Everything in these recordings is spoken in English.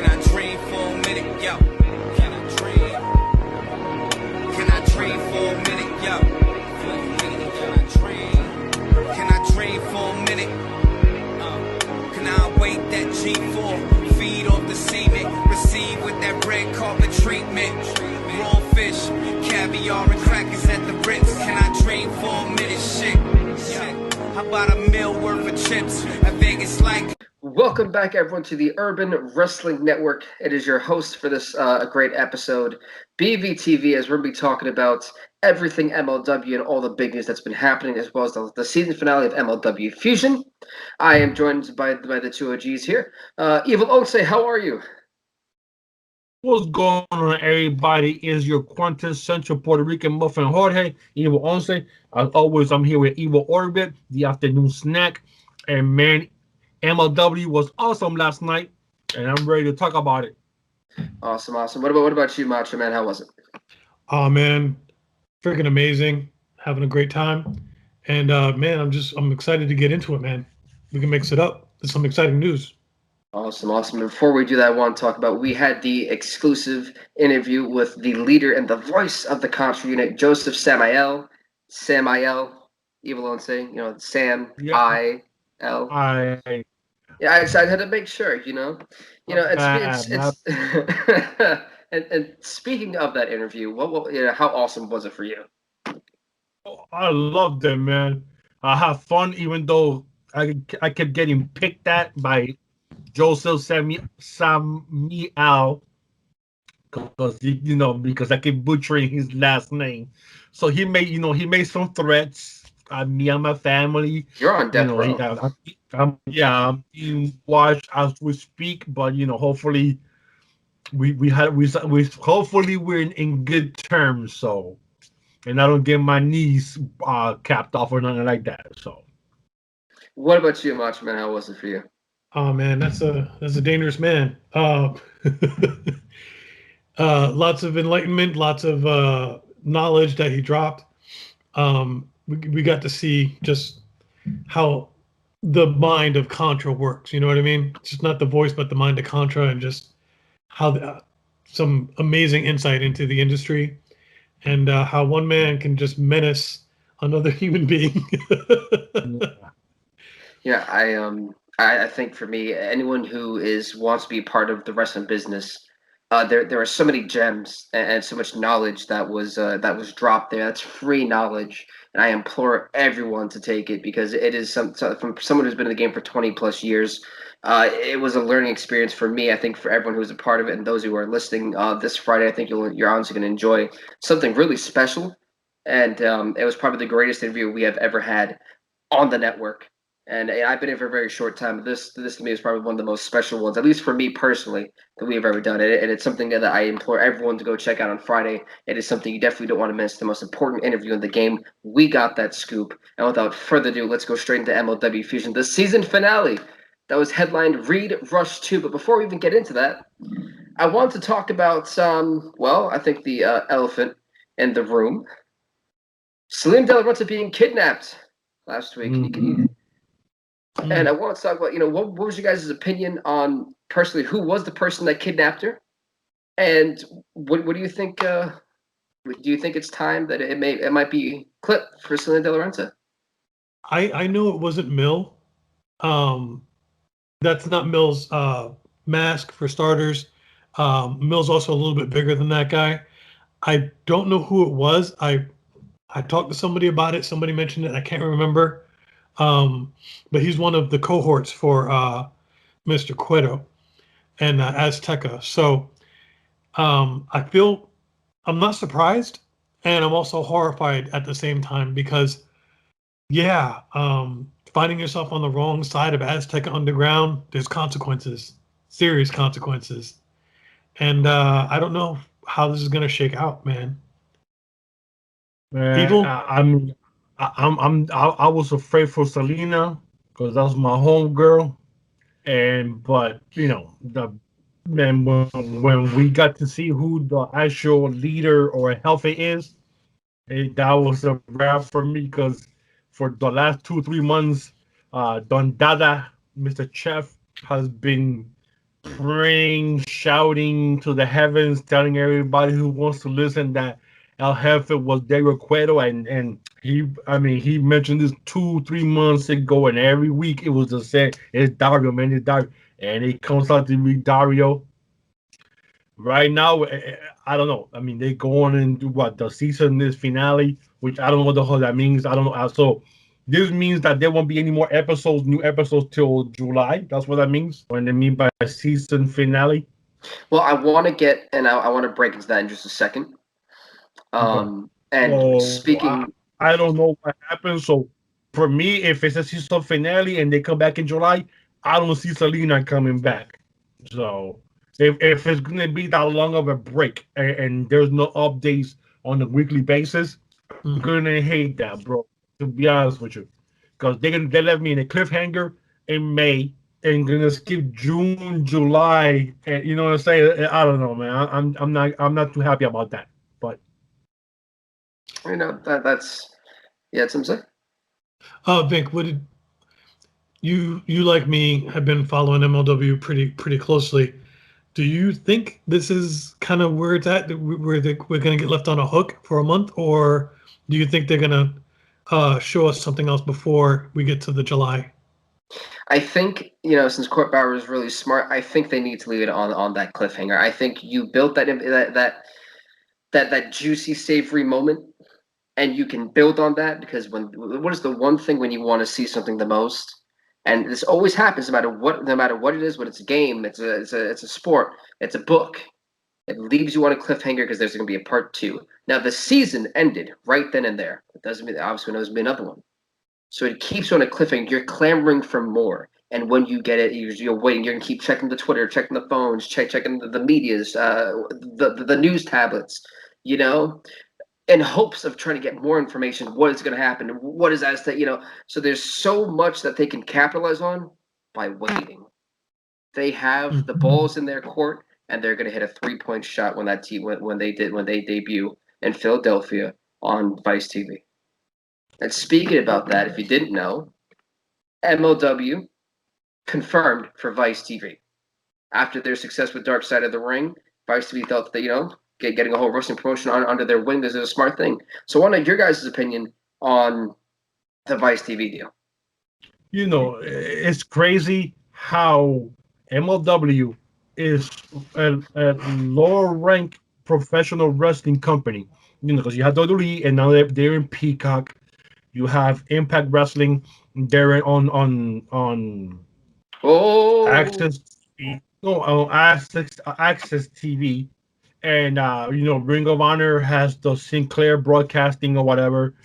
Can I dream for a minute, yo? Can I dream? Can I dream for a minute, yo? Can I dream? Can I dream for a minute? Can I wait that G4? Feed off the semen, receive with that red carpet treatment. Raw fish, caviar and crackers at the Ritz. Can I dream for a minute? Shit. How about a meal worth of chips? I think it's like. Welcome back, everyone, to the Urban Wrestling Network. It is your host for this great episode, BVTV, as we're going to be talking about everything MLW and all the big news that's been happening, as well as the season finale of MLW Fusion. I am joined by the two OGs here. Evil Onse, how are you? What's going on, everybody? Is your quintessential Puerto Rican muffin Jorge, Evil Once. As always, I'm here with Evil Orbit, the afternoon snack. And man, MLW was awesome last night, and I'm ready to talk about it. Awesome. What about you, Macho Man? How was it? Oh man, freaking amazing. Having a great time. And man, I'm excited to get into it, man. We can mix it up. There's some exciting news. Awesome. Before we do that, I want to talk about, we had the exclusive interview with the leader and the voice of the Contra unit, Josef Samael, Evil Onse, Sam, Yeah. I-L. Yeah, I had to make sure, it's and speaking of that interview, how awesome was it for you? I loved it, man. I had fun, even though I kept getting picked at by Josef Samael, because I keep butchering his last name. So he made some threats at me and my family. You're on death row. I'm being watched as we speak, but hopefully hopefully we're in good terms. So, and I don't get my knees capped off or nothing like that. So, what about you, Macho Man? How was it for you? Oh man, that's a dangerous man. Lots of enlightenment, lots of knowledge that he dropped. We got to see just how the mind of Contra works. You know what I mean? It's just not the voice, but the mind of Contra, and just how some amazing insight into the industry, and how one man can just menace another human being. Yeah, I think for me, anyone who wants to be part of the wrestling business, there are so many gems and so much knowledge that was dropped there. That's free knowledge, and I implore everyone to take it, because it is from someone who's been in the game for 20 plus years. It was a learning experience for me. I think for everyone who's a part of it, and those who are listening this Friday, I think you're honestly going to enjoy something really special. And it was probably the greatest interview we have ever had on the network. And I've been here for a very short time. This to me is probably one of the most special ones, at least for me personally, that we have ever done. And it's something that I implore everyone to go check out on Friday. It is something you definitely don't want to miss. The most important interview in the game. We got that scoop. And without further ado, let's go straight into MLW Fusion, the season finale. That was headlined Reed Rush 2. But before we even get into that, I want to talk about, I think the elephant in the room. Salina de la Renta being kidnapped last week. And I want to talk about, what was your guys' opinion on, personally, who was the person that kidnapped her? And what do you think? Do you think it's time that it might be clipped for Salina de la Renta? I know it wasn't Mill. That's not Mill's mask, for starters. Mill's also a little bit bigger than that guy. I don't know who it was. I talked to somebody about it. Somebody mentioned it. I can't remember. But he's one of the cohorts for Mr. Cueto and Azteca. So I'm not surprised, and I'm also horrified at the same time, because finding yourself on the wrong side of Azteca Underground, there's consequences, serious consequences. And I don't know how this is going to shake out, man. Evil? I was afraid for Salina, because that was my home girl, but when we got to see who the actual leader or Jefe is, that was a wrap for me, because for the last 2-3 months, Don Dada, Mr. Chef, has been praying, shouting to the heavens, telling everybody who wants to listen that El Jefe was Dario Cueto, and he mentioned this 2-3 months ago, and every week it was the same. It's Dario, man, it's Dario, and it comes out to be Dario. Right now, I don't know. I mean, they go on and do what the season is finale, which I don't know what the hell that means. I don't know. So this means that there won't be any more episodes, new episodes till July. That's what that means when they mean by a season finale. Well, I want to get, and I want to break into that in just a second. Okay. And So speaking, I don't know what happens. So for me, if it's a season finale and they come back in July, I don't see Salina coming back. So if it's gonna be that long of a break and there's no updates on a weekly basis, I'm gonna hate that, bro. To be honest with you, because they left me in a cliffhanger in May and gonna skip June, July, and you know what I'm saying. I don't know, man. I'm not too happy about that. But that's yeah, it's something. Vic, what did you like me have been following MLW pretty closely? Do you think this is kind of where it's at, where we're going to get left on a hook for a month, or do you think they're going to show us something else before we get to the July? I think, since Court Bauer is really smart, I think they need to leave it on that cliffhanger. I think you built that juicy, savory moment, and you can build on that because what is the one thing when you want to see something the most? And this always happens no matter what it is, whether it's a game, it's a sport, it's a book. It leaves you on a cliffhanger because there's going to be a part 2. Now the season ended right then and there. It doesn't mean obviously there's been another one. So it keeps you on a cliffhanger. You're clamoring for more. And when you get it, you're waiting. You're gonna keep checking the Twitter, checking the phones, checking the media's, the news tablets, in hopes of trying to get more information. What is going to happen? What is that? So there's so much that they can capitalize on by waiting. They have the balls in their court, and they're going to hit a 3-point shot when that team when they debut in Philadelphia on Vice TV. And speaking about that, if you didn't know, MLW confirmed for Vice TV. After their success with Dark Side of the Ring, Vice TV felt that, getting a whole wrestling promotion under their wing is a smart thing. So I want to know your guys' opinion on the Vice TV deal. It's crazy how MLW is a lower rank professional wrestling company. Because you have WWE and now they're in Peacock. You have Impact Wrestling. They're on Access. No, on Access TV, and Ring of Honor has the Sinclair Broadcasting or whatever,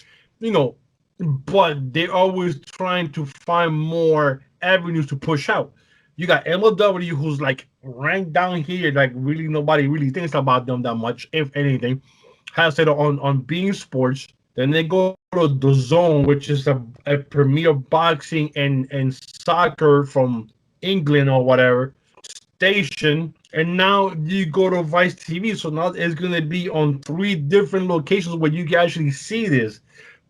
but they're always trying to find more avenues to push out. You got MLW, who's like ranked down here, like really nobody really thinks about them that much, if anything. Has it on Being Sports. Then they go to the Zone, which is a premier boxing and soccer from England or whatever station. And now you go to Vice TV, so now it's gonna be on 3 different locations where you can actually see this.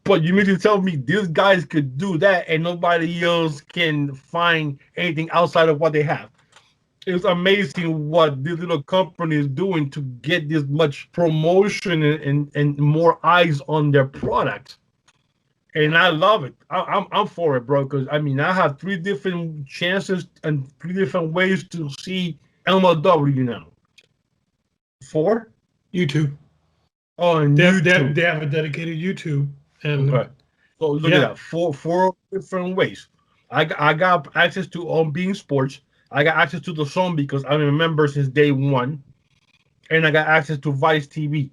But you mean to tell me these guys could do that and nobody else can find anything outside of what they have? It's amazing what this little company is doing to get this much promotion and more eyes on their product. And I love it. I'm for it, bro. Because I have 3 different chances and 3 different ways to see MLW now. 4? YouTube. Oh, and YouTube. They have a dedicated YouTube. And okay. So look at that. 4 different ways. I got access to On Being Sports. I got access to the Zone because I'm a member since day 1, and I got access to Vice TV.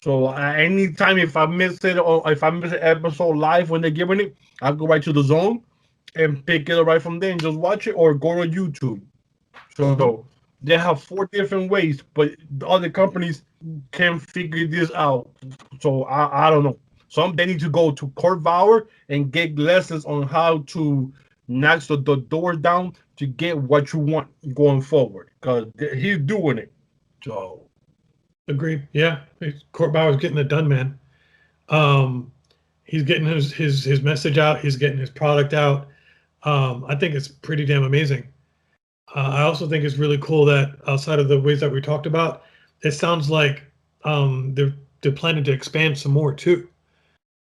So anytime if I miss it or if I miss an episode live when they're giving it, I'll go right to the Zone and pick it up right from there and just watch it or go to YouTube. So they have 4 different ways, but the other companies can't figure this out. So I don't know. They need to go to Court Bauer and get lessons on how to knock the door down to get what you want going forward, because he's doing it. So agreed. Yeah, Court Bauer's getting it done, man. He's getting his message out. He's getting his product out. I think it's pretty damn amazing. I also think it's really cool that outside of the ways that we talked about, it sounds like they're planning to expand some more too.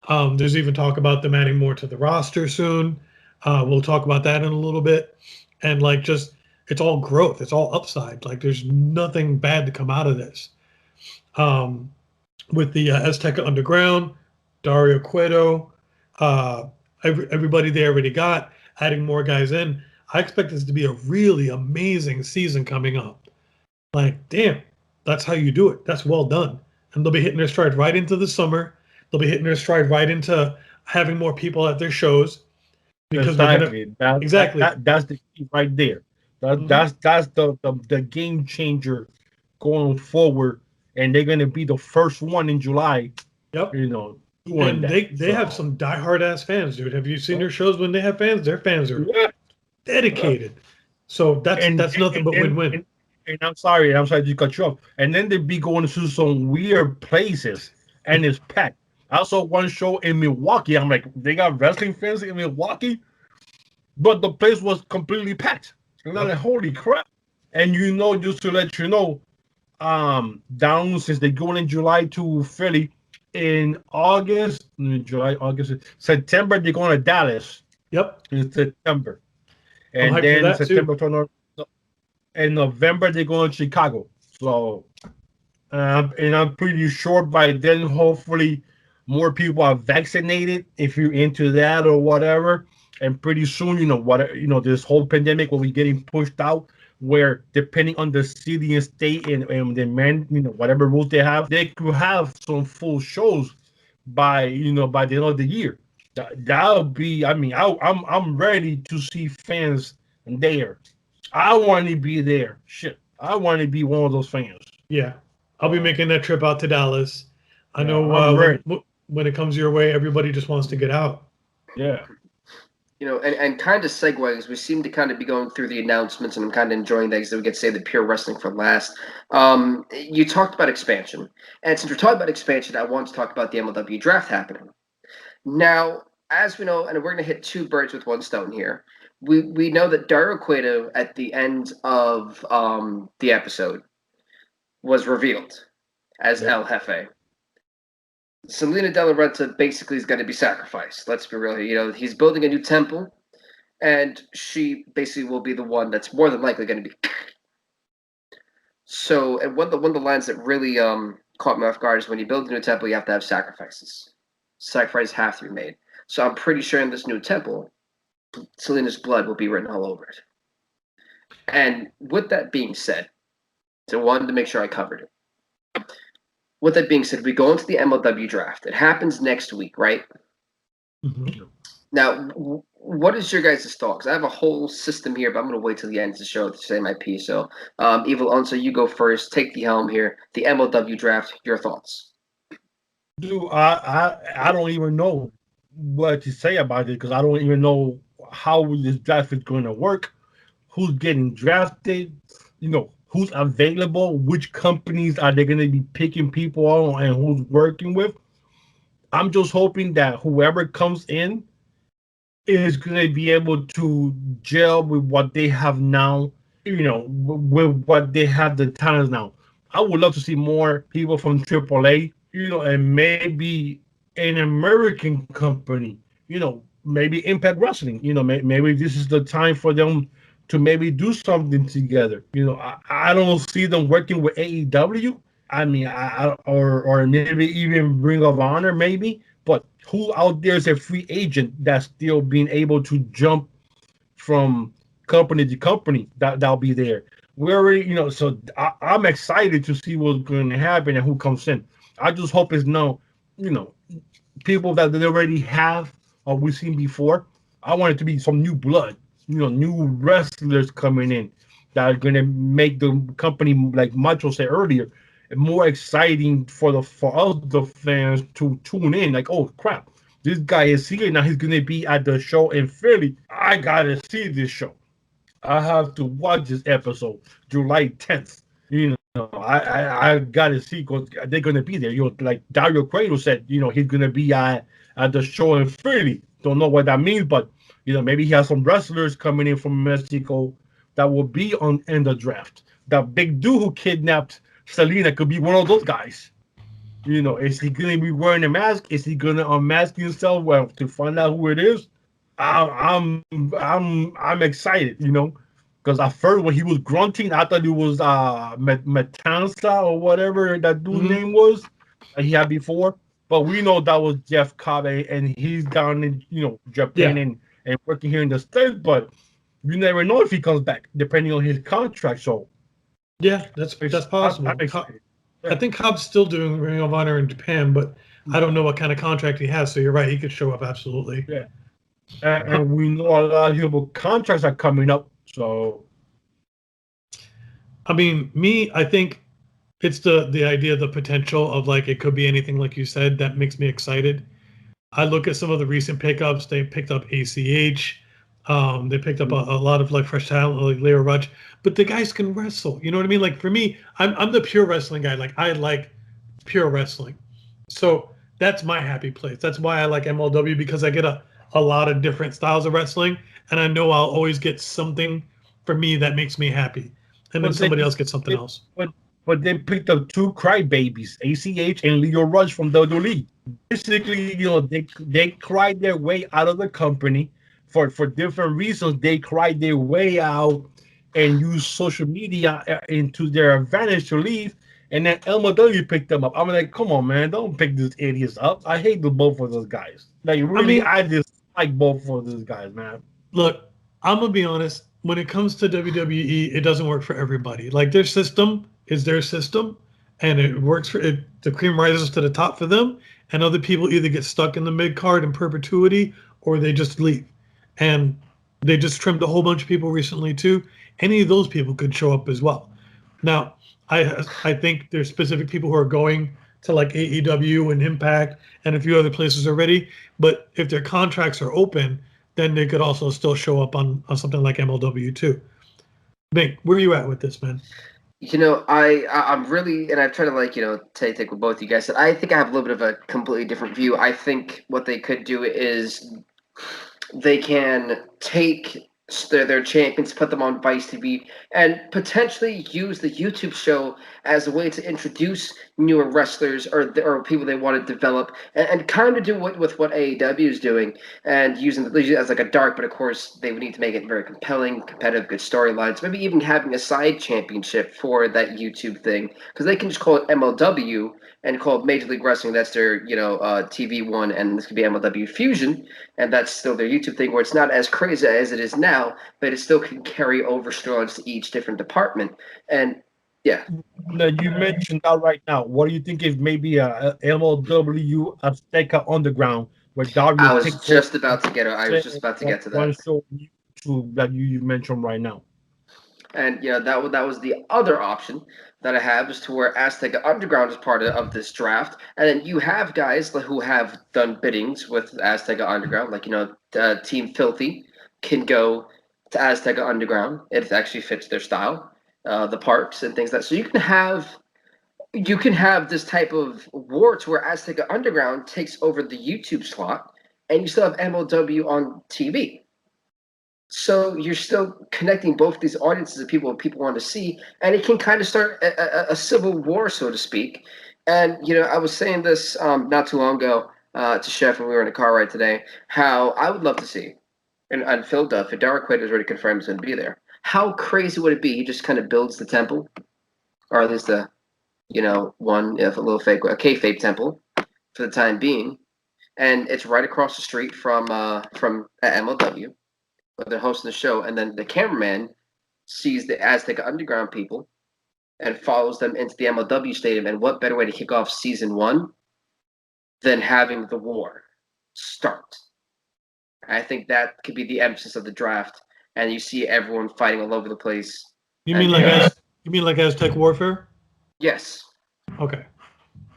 There's even talk about them adding more to the roster soon. We'll talk about that in a little bit. And like just it's all growth, it's all upside. Like there's nothing bad to come out of this. Um, with the Azteca Underground, Dario Cueto, everybody they already got, adding more guys in. I expect this to be a really amazing season coming up. Like, damn, that's how you do it. That's well done. And they'll be hitting their stride right into the summer. They'll be hitting their stride right into having more people at their shows because Exactly. we're gonna exactly. That's the key right there. Mhm. That's the game changer going forward, and they're gonna be the first one in July. Yep. Doing And that. they have some diehard ass fans, dude. Have you seen their shows when they have fans? Their fans are dedicated. So that's nothing but win-win. And I'm sorry to cut you off. And then they be going to some weird places, and it's packed. I saw one show in Milwaukee. I'm like, they got wrestling fans in Milwaukee, but the place was completely packed. And I'm like, holy crap! And just to let you know, down since they're going in July to Philly, in September they're going to Dallas. Yep. In September, and then September in November they're going to Chicago. So, and I'm pretty sure by then, hopefully, more people are vaccinated. If you're into that or whatever, and pretty soon, this whole pandemic will be getting pushed out. Where depending on the city and state and the whatever rules they have, they could have some full shows by the end of the year. That'll be. I mean, I'm ready to see fans there. I want to be there. Shit, I want to be one of those fans. Yeah, I'll be making that trip out to Dallas. I know when it comes your way, everybody just wants to get out. Yeah. And kind of segues, we seem to kind of be going through the announcements, and I'm kind of enjoying that because we get to say the pure wrestling for last. You talked about expansion, and since we're talking about expansion, I want to talk about the MLW draft happening. Now, as we know, and we're going to hit two birds with one stone here, we know that Dario Cueto at the end of the episode was revealed as El Jefe. Salina de la Renta basically is going to be sacrificed. Let's be real. He's building a new temple, and she basically will be the one that's more than likely going to be. So, and one of the lines that really caught me off guard is when you build a new temple, you have to have sacrifices. Sacrifices have to be made. So I'm pretty sure in this new temple, Salina's blood will be written all over it. And with that being said, so I wanted to make sure I covered it. With that being said, we go into the MLW draft. It happens next week, right? Mm-hmm. Now, what is your guys' thoughts? I have a whole system here, but I'm going to wait till the end to show to say my piece. So, Evil Unso, you go first. Take the helm here. The MLW draft. Your thoughts? Dude, I don't even know what to say about it because I don't even know how this draft is going to work. Who's getting drafted? Who's available, which companies are they going to be picking people on, and who's working with. I'm just hoping that whoever comes in is going to be able to gel with what they have now, with what they have the talents now. I would love to see more people from AAA, and maybe an American company, maybe Impact Wrestling, maybe this is the time for them to maybe do something together. I don't see them working with AEW. I mean, or maybe even Ring of Honor, maybe. But who out there is a free agent that's still being able to jump from company to company? That'll be there. We already, so I'm excited to see what's going to happen and who comes in. I just hope it's people that they already have or we've seen before. I want it to be some new blood. New wrestlers coming in that are gonna make the company, like Macho said earlier, more exciting for us, the fans, to tune in. Like, oh crap, this guy is here now. He's gonna be at the show in Philly. I gotta see this show. I have to watch this episode July 10th. I gotta see because they're gonna be there. Like Dario Cueto said, he's gonna be at the show in Philly. Don't know what that means, but maybe he has some wrestlers coming in from Mexico that will be on in the draft. That big dude who kidnapped Salina could be one of those guys. You know, is he gonna be wearing a mask? Is he gonna unmask himself? Well, to find out who it is, I'm excited. You know, because at first when he was grunting, I thought it was Matanza or whatever that dude's name was that he had before. But we know that was Jeff Cobb, and he's down in Japan and working here in the States. But you never know if he comes back, depending on his contract. So yeah, that's possible. I'm excited. I think Cobb's still doing Ring of Honor in Japan, but I don't know what kind of contract he has. So you're right, he could show up absolutely. Yeah, and we know a lot of people contracts are coming up. So, I mean, I think it's the idea, the potential of like it could be anything, like you said, that makes me excited. I look at some of the recent pickups. They picked up ACH. They picked up a lot of like fresh talent, like Leo Rush, but the guys can wrestle. You know what I mean? Like for me, I'm the pure wrestling guy. Like I like pure wrestling, so that's my happy place. That's why I like MLW, because I get a lot of different styles of wrestling, and I know I'll always get something for me that makes me happy, and then somebody else gets something else. But they picked up two crybabies, ACH and Leo Rush from WWE. Basically, they cried their way out of the company. For different reasons, they cried their way out and used social media into their advantage to leave. And then MLW picked them up. I'm like, come on, man, don't pick these idiots up. I hate both of those guys. Like, really, I dislike both of those guys, man. Look, I'm gonna be honest. When it comes to WWE, it doesn't work for everybody. Like their system is their system, and it works for it. The cream rises to the top for them, and other people either get stuck in the mid card in perpetuity or they just leave. And they just trimmed a whole bunch of people recently too. Any of those people could show up as well. Now, I think there's specific people who are going to like AEW and Impact and a few other places already. But if their contracts are open, then they could also still show up on something like MLW too. Bink, where are you at with this, man? I'm really, and I've tried to take what both you guys said. I think I have a little bit of a completely different view. I think what they could do is they can take their champions, put them on Vice TV, and potentially use the YouTube show as a way to introduce newer wrestlers or people they want to develop, and kind of do with what AEW is doing, and using it as like a dark, but of course they would need to make it very compelling, competitive, good storylines. Maybe even having a side championship for that YouTube thing, because they can just call it MLW and call it Major League Wrestling. That's their TV one, and this could be MLW Fusion, and that's still their YouTube thing, where it's not as crazy as it is now, but it still can carry over storylines to each different department. And yeah. Now, you mentioned that right now. What do you think if maybe a MLW Azteca Underground where Dario? I was just about to get to that. One show that you mentioned right now. And that was the other option that I have, is to where Azteca Underground is part of this draft, and then you have guys who have done biddings with Azteca Underground, like Team Filthy can go to Azteca Underground. It actually fits their style, the parks and things like that. So you can have this type of war to where Azteca Underground takes over the YouTube slot, and you still have MLW on TV. So you're still connecting both these audiences of people want to see, and it can kind of start a civil war, so to speak. And I was saying this not too long ago to Chef when we were in a car ride today, how I would love to see, and Phil Duff, if Dario Cueto is already confirmed he's going to be there, how crazy would it be? He just kind of builds the temple, or at least a little fake, a kayfabe temple for the time being, and it's right across the street from MLW. But they're hosting the show, and then the cameraman sees the Azteca Underground people and follows them into the MLW stadium. And what better way to kick off season 1 than having the war start? I think that could be the emphasis of the draft, and you see everyone fighting all over the place. You mean like Aztec Warfare? Yes. Okay.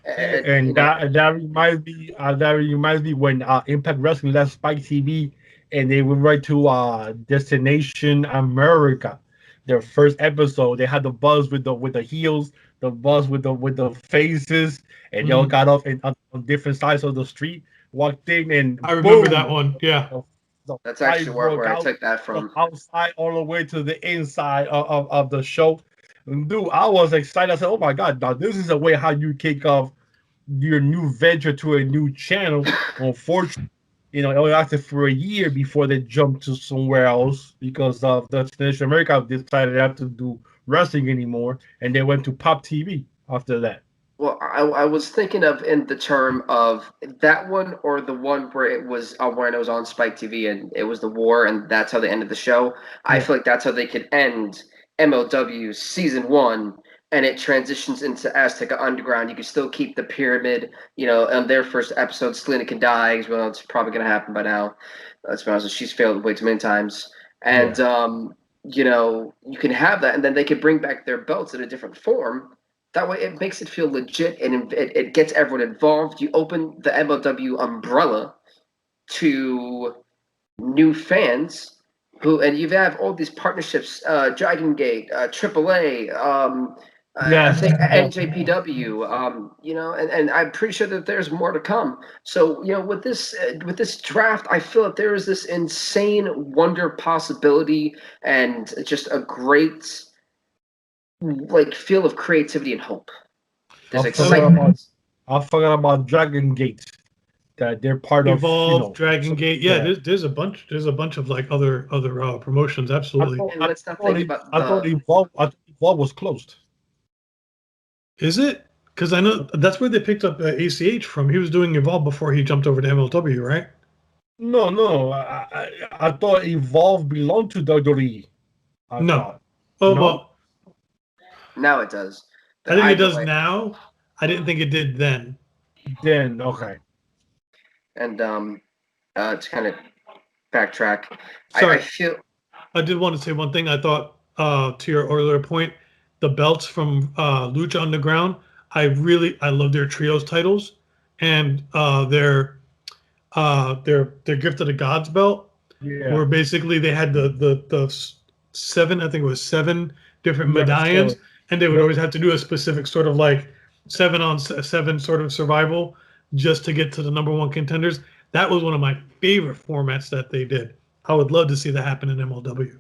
And that reminds me when Impact Wrestling left Spike TV. And they went right to Destination America. Their first episode, they had the buzz with the heels, the buzz with the faces, and they all got off on different sides of the street, walked in, and I remember that one. Yeah, the That's fight actually broke where I out took that from from. outside all the way to the inside of the show. And dude, I was excited. I said, "Oh my god, now this is a way how you kick off your new venture to a new channel." Unfortunately, it only lasted for a year before they jumped to somewhere else because of the Destination America decided not to do wrestling anymore, and they went to Pop TV after that. Well, I was thinking of in the term of that one or the one where it was when it was on Spike TV and it was the war and that's how they ended the show. I Yeah. feel like that's how they could end MLW season 1 and it transitions into Azteca Underground. You can still keep the pyramid, on their first episode, Selena can die. Well, it's probably going to happen by now. Let's be honest, she's failed way too many times. And, you can have that and then they could bring back their belts in a different form. That way, it makes it feel legit and it gets everyone involved. You open the MLW umbrella to new fans and you have all these partnerships, Dragon Gate, AAA, I Yes. think NJPW, and I'm pretty sure that there's more to come. So, with this draft, I feel that there is this insane wonder possibility and just a great feel of creativity and hope. There's excitement. I forgot about Dragon Gate. That they're part of Evolve, Dragon Gate. Yeah, yeah. there's a bunch. There's a bunch of like other promotions. Absolutely. And let's not think about I thought Evolve was closed. Is it? Because I know that's where they picked up ACH from. He was doing Evolve before he jumped over to MLW, right? No. I thought Evolve belonged to WWE. No. Oh No? well. Now it does. I think it does now. I didn't think it did then. Then okay. And to kind of backtrack, Sorry. I did want to say one thing. I thought to your earlier point, the belts from Lucha Underground. I love their trios titles and their Gift of the Gods belt. Yeah. Where basically they had the seven, I think it was 7 different medallions, and they would always have to do a specific sort of like 7-on-7 sort of survival just to get to the #1 contenders. That was one of my favorite formats that they did. I would love to see that happen in MLW.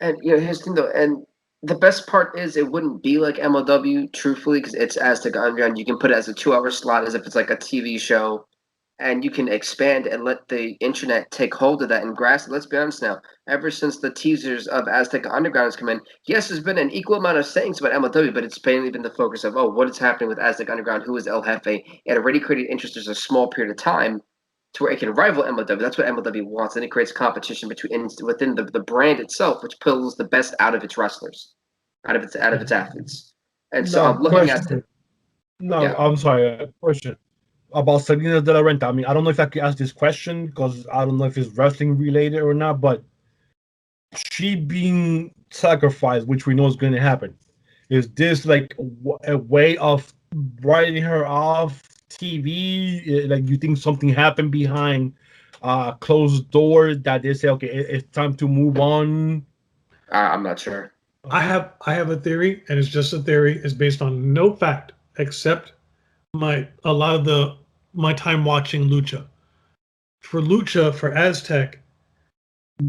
And here's the thing though, and the best part is it wouldn't be like MLW, truthfully, because it's Aztec Underground. You can put it as a 2-hour slot as if it's like a TV show. And you can expand and let the internet take hold of that and grasp it. Let's be honest now. Ever since the teasers of Aztec Underground has come in, yes, there's been an equal amount of sayings about MLW, but it's mainly been the focus of, what is happening with Aztec Underground? Who is El Jefe? It already created interest as a small period of time to where it can rival MLW. That's what MLW wants. And it creates competition within the brand itself, which pulls the best out of its wrestlers, out of its athletes. And so I'm looking at it. No, yeah. I'm sorry. Question about Salina de la Renta. I mean, I don't know if I could ask this question because I don't know if it's wrestling related or not, but she being sacrificed, which we know is going to happen, is this like a way of writing her off TV? Like, you think something happened behind closed door that they say, okay, it's time to move on? I'm not sure. I have a theory, and it's just a theory. It's based on no fact except a lot of my time watching Lucha. For Lucha, for Aztec,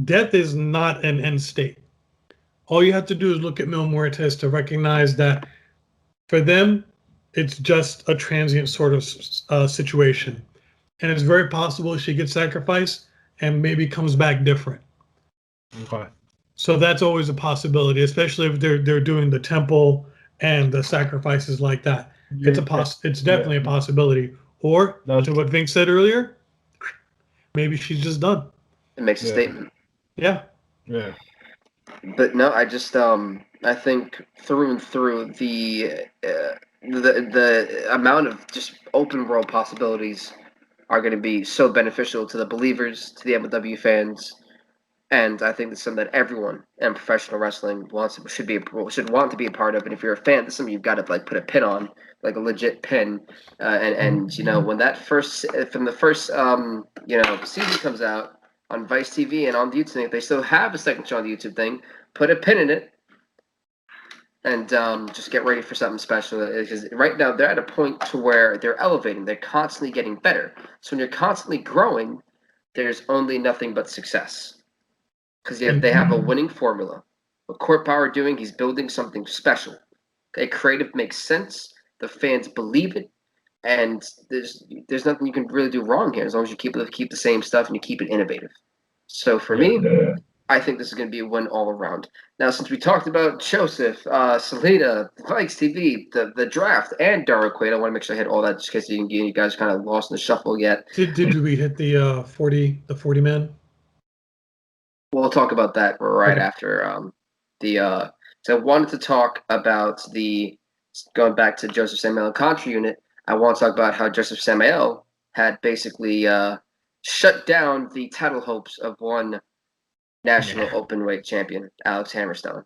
death is not an end state. All you have to do is look at Mil Muertes to recognize that for them, it's just a transient sort of situation. And it's very possible she gets sacrificed and maybe comes back different. Okay. So that's always a possibility, especially if they're doing the temple and the sacrifices like that. Yeah. It's definitely a possibility. Or to what Vink said earlier, maybe she's just done. It makes a statement. Yeah. Yeah. But no, I just I think through and through the amount of just open world possibilities are going to be so beneficial to the believers, to the MLW fans, and I think that's something that everyone in professional wrestling should want to be a part of. And if you're a fan, that's something you've got to put a pin on, like a legit pin. And when that first season comes out on Vice TV and on the YouTube thing, if they still have a second show on the YouTube thing, put a pin in it, and just get ready for something special. Because right now they're at a point to where they're elevating, they're constantly getting better. So when you're constantly growing, there's only nothing but success. Because they have a winning formula. What Court Power doing, he's building something special. Okay, creative makes sense. The fans believe it, and there's nothing you can really do wrong here as long as you keep the same stuff and you keep it innovative. So for me, I think this is going to be a win all around. Now, since we talked about Josef, Salina, Vikes TV, the draft, and Dario Cueto, I want to make sure I hit all that just in case you guys kind of lost in the shuffle yet. Did we hit the 40 man? We'll talk about that right Okay. after So I wanted to talk about going back to Josef Samael and Contra unit. I want to talk about how Josef Samael had basically shut down the title hopes of one national openweight champion, Alex Hammerstone.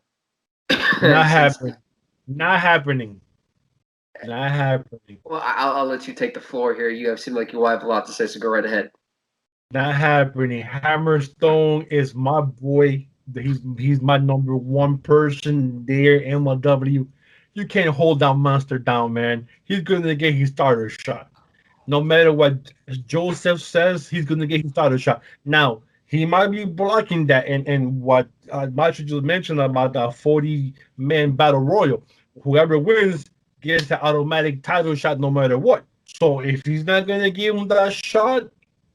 Not happening. Not happening. Not happening. Well, I'll let you take the floor here. You seem like you have a lot to say, so go right ahead. Not happening. Hammerstone is my boy. He's my number one person there. MLW. You can't hold that monster down, man. He's gonna get his starter shot. No matter what Josef says, he's gonna get his starter shot. Now he might be blocking that, and what Macho just mentioned about the 40-man battle royal. Whoever wins gets the automatic title shot, no matter what. So if he's not gonna give him that shot,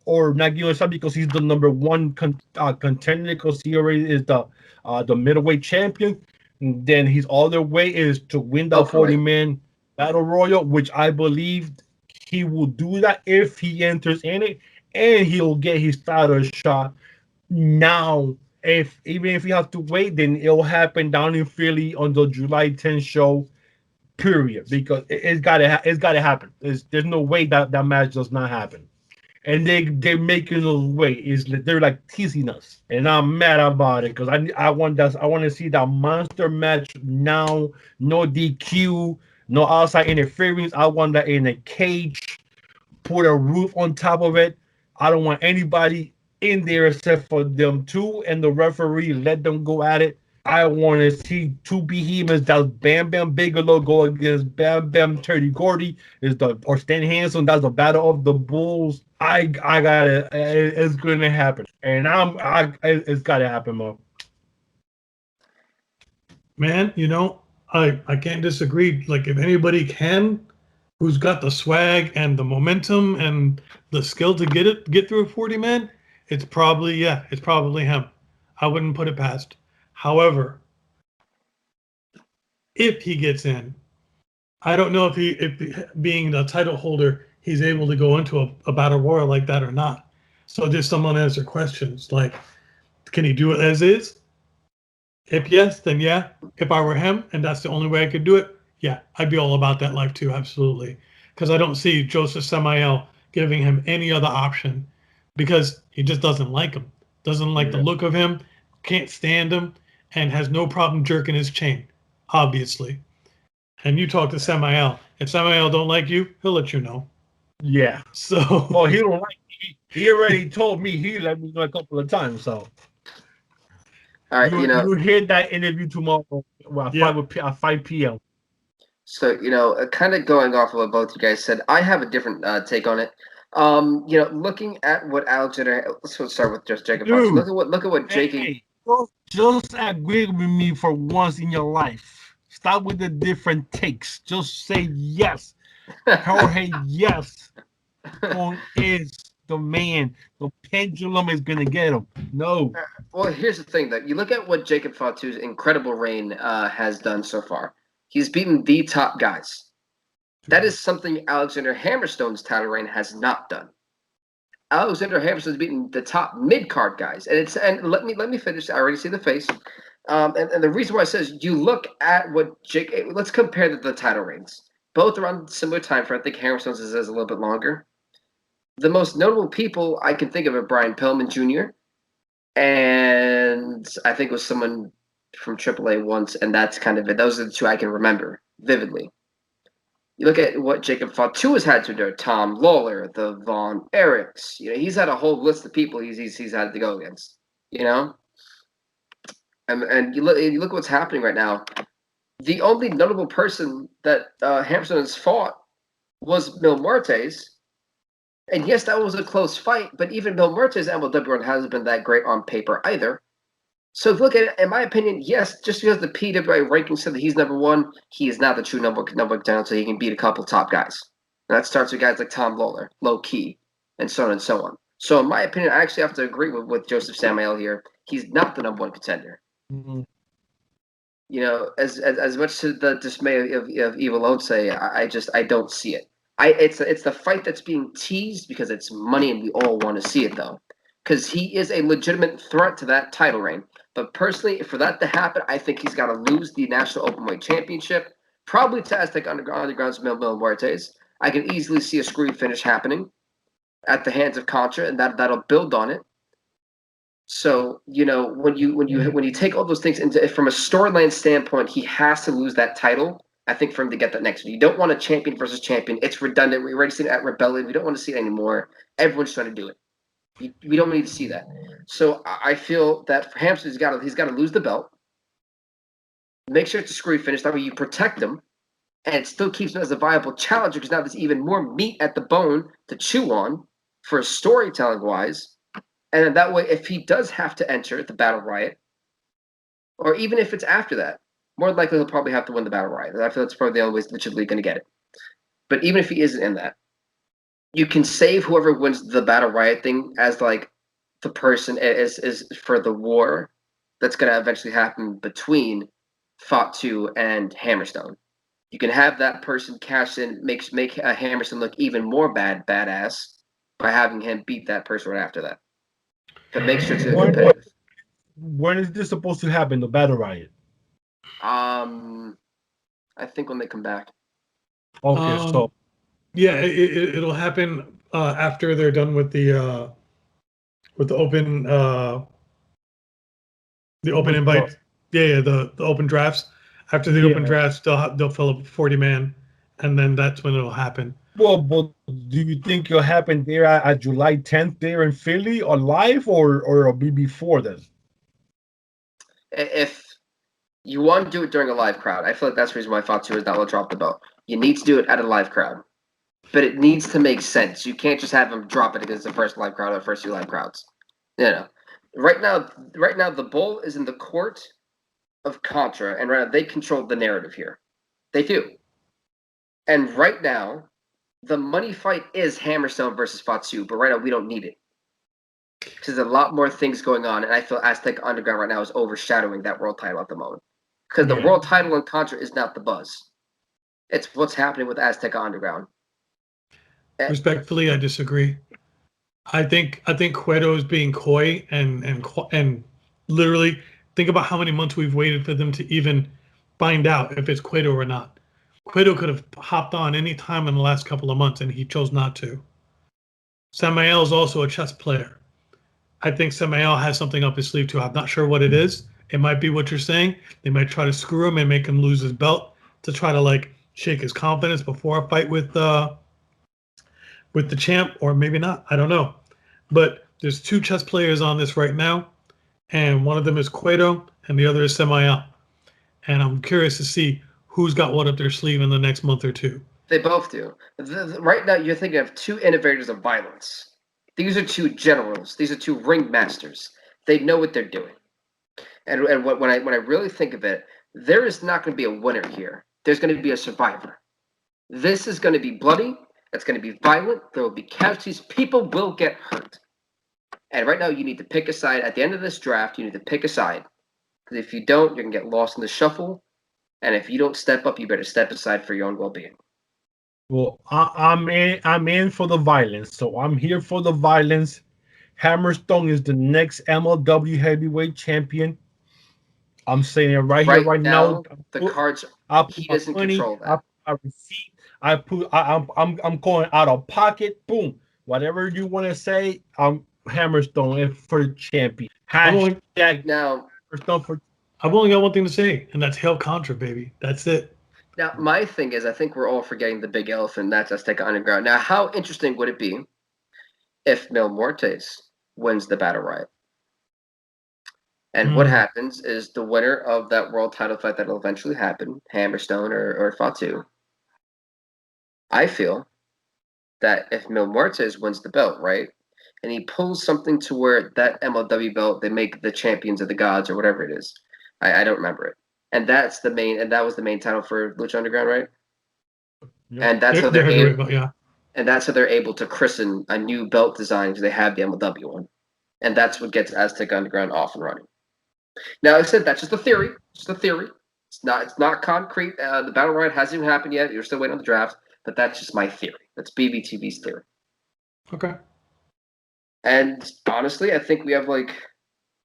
or not giving a shot because he's the number one contender because he already is the middleweight champion, then his other way is to win the 40-man battle royal, which I believe he will do that if he enters in it, and he'll get his title shot. Now, even if he has to wait, then it'll happen down in Philly on the July 10th show. Period, because it's gotta happen. There's no way that match does not happen. And they're making us wait. They're like teasing us, and I'm mad about it because I want to see that monster match now. No DQ, no outside interference. I want that in a cage. Put a roof on top of it. I don't want anybody in there except for them two and the referee. Let them go at it. I want to see two behemoths. That's Bam Bam Bigelow go against Bam Bam Terry Gordy. Or Stan Hansen. That's the battle of the bulls. I got it. It's gonna happen, and it's gotta happen, Mo. Man, I can't disagree. Like, if anybody can, who's got the swag and the momentum and the skill to get through a 40-man, it's probably him. I wouldn't put it past. However, if he gets in, I don't know if being the title holder, he's able to go into a battle royal like that or not. So there's some unanswered questions. Like, can he do it as is? If yes, then yeah. If I were him and that's the only way I could do it, yeah, I'd be all about that life too, absolutely. Because I don't see Josef Samael giving him any other option because he just doesn't like him. Doesn't like the look of him, can't stand him, and has no problem jerking his chain, obviously. And you talk to Samael. If Samael don't like you, he'll let you know. Yeah. So. Well, he don't like me. He already told me. He let me know a couple of times. So. All right, you hear that interview tomorrow at 5 p.m. So kind of going off of what both you guys said, I have a different take on it. Looking at what Alexander, let's start with just Jacob. Look at what Jacob. Just agree with me for once in your life. Stop with the different takes. Just say yes. Jorge, yes. Kwon is the man. The pendulum is gonna get him. No. Well, here's the thing, though. You look at what Jacob Fatu's incredible reign has done so far. He's beaten the top guys. That is something Alexander Hammerstone's title reign has not done. Alexander Hammerstone's beaten the top mid-card guys, and let me finish. I already see the face. And the reason why I says you look at what Jake. Let's compare the title reigns. Both around similar time frame. I think Hammerstone's is a little bit longer. The most notable people I can think of are Brian Pillman Jr. and I think it was someone from AAA once, and that's kind of it. Those are the two I can remember vividly. You look at what Jacob Fatu has had to do. Tom Lawler, the Von Erichs. He's had a whole list of people he's had to go against. And you look what's happening right now. The only notable person that Hammerstone has fought was Mil Muertes, And yes, that was a close fight, but even Mil Muertes' MLW run hasn't been that great on paper either. So if you look at it, in my opinion, yes, just because the PWA ranking said that he's number one, he is not the true number one down, so he can beat a couple top guys. And that starts with guys like Tom Lawler, Low Key, and so on and so on. So in my opinion, I actually have to agree with Josef Samael here. He's not the number one contender. Mm-hmm. You know, as much to the dismay of Evil Once, I don't see it. It's the fight that's being teased because it's money and we all want to see it though, because he is a legitimate threat to that title reign. But personally, for that to happen, I think he's got to lose the National Openweight Championship, probably to Aztec Underground's Mil Muertes. I can easily see a screwy finish happening at the hands of Contra, and that'll build on it. So you know when you take all those things into from a storyline standpoint, he has to lose that title. I think for him to get that next one, you don't want a champion versus champion. It's redundant. We already seen it at Rebellion. We don't want to see it anymore. Everyone's trying to do it. We don't need to see that. So I feel that for Hamster, he's got to lose the belt. Make sure it's a screwy finish. That way you protect him, and it still keeps him as a viable challenger because now there's even more meat at the bone to chew on for storytelling wise. And then that way, if he does have to enter the Battle Riot, or even if it's after that, more likely he'll probably have to win the Battle Riot. I feel that's probably the only way he's legitimately going to get it. But even if he isn't in that, you can save whoever wins the Battle Riot thing as like the person is for the war that's going to eventually happen between Fatu and Hammerstone. You can have that person cash in, make Hammerstone look even more badass by having him beat that person right after that. But make sure it's competitive. When is this supposed to happen? The Battle Riot. I think when they come back. Okay, so yeah, it'll happen after they're done with the open invite. Yeah, the open drafts. After the open drafts, they'll fill up 40-man, and then that's when it'll happen. Well, but do you think it'll happen there at July 10th there in Philly or live, or it'll be before then? If you want to do it during a live crowd, I feel like that's the reason why Fatu is not going to drop the belt. You need to do it at a live crowd, but it needs to make sense. You can't just have him drop it because it's the first live crowd or the first two live crowds. You know, right now, the bull is in the court of Contra, and right now they control the narrative here. They do. And right now, the money fight is Hammerstone versus Fatu, but right now we don't need it. Because there's a lot more things going on, and I feel Aztec Underground right now is overshadowing that world title at the moment. Because the world title in Contra is not the buzz. It's what's happening with Aztec Underground. Respectfully, I disagree. I think Cueto is being coy and literally think about how many months we've waited for them to even find out if it's Cueto or not. Cueto could have hopped on any time in the last couple of months, and he chose not to. Samael is also a chess player. I think Samael has something up his sleeve too. I'm not sure what it is. It might be what you're saying. They might try to screw him and make him lose his belt to try to like shake his confidence before a fight with the champ, or maybe not. I don't know. But there's two chess players on this right now, and one of them is Cueto, and the other is Samael. And I'm curious to see who's got what up their sleeve in the next month or two. They both do. Right now, you're thinking of two innovators of violence. These are two generals. These are two ring masters. They know what they're doing. And when I really think of it, there is not going to be a winner here. There's going to be a survivor. This is going to be bloody. It's going to be violent. There will be casualties. People will get hurt. And right now, you need to pick a side. At the end of this draft, you need to pick a side. Because if you don't, you're going to get lost in the shuffle. And if you don't step up, you better step aside for your own well-being. Well, I'm in for the violence, so I'm here for the violence. Hammerstone is the next MLW heavyweight champion. I'm saying it right here, right now. The cards. He doesn't control that. I receipt. I'm going out of pocket. Boom. Whatever you want to say, I'm Hammerstone for the champion. Hashtag now. Hammerstone for. I've only got one thing to say, and that's Hail Contra, baby. That's it. Now, my thing is, I think we're all forgetting the big elephant, and that's Azteca Underground. Now, how interesting would it be if Mil Muertes wins the Battle Riot? And what happens is the winner of that world title fight that will eventually happen, Hammerstone or Fatu, I feel that if Mil Muertes wins the belt, right, and he pulls something to where that MLW belt, they make the champions of the gods or whatever it is. I don't remember it. And that was the main title for Lucha Underground, right? Yep. And that's how They're they're heavyweight able, belt, yeah. and that's how they're able to christen a new belt design because they have the MLW one. And that's what gets Aztec Underground off and running. Now, I said that's just a theory. Just a theory. It's not concrete. The battle royale hasn't even happened yet. You're still waiting on the draft, but that's just my theory. That's BBTV's theory. Okay. And honestly, I think we have like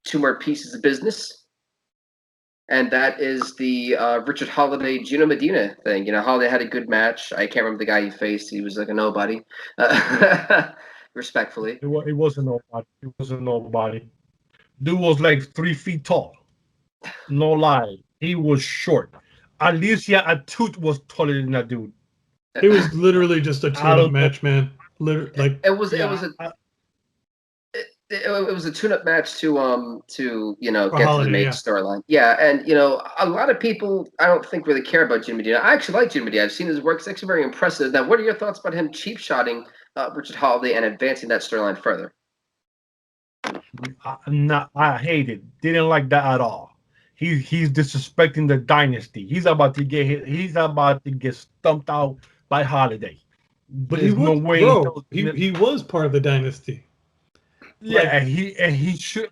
2 more pieces of business. And that is the Richard Holiday, Gino Medina thing. You know, Holiday had a good match. I can't remember the guy he faced. He was like a nobody. Respectfully. It wasn't nobody. It wasn't nobody. Dude was like 3 feet tall. No lie. He was short. Alicia Atut was taller than that dude. It was literally just a tune-up match, man. Like it was a tune-up match to you know get Holiday, to the main yeah. storyline. Yeah, and you know a lot of people I don't think really care about Jim Medina. I actually like Jim Medina. I've seen his work; it's actually very impressive. Now, what are your thoughts about him cheap shotting Richard Holiday and advancing that storyline further? I hate it. Didn't like that at all. He's disrespecting the dynasty. He's about to get stumped out by Holiday. But There's he was, no way. bro. He was part of the dynasty. Yeah, Like, he should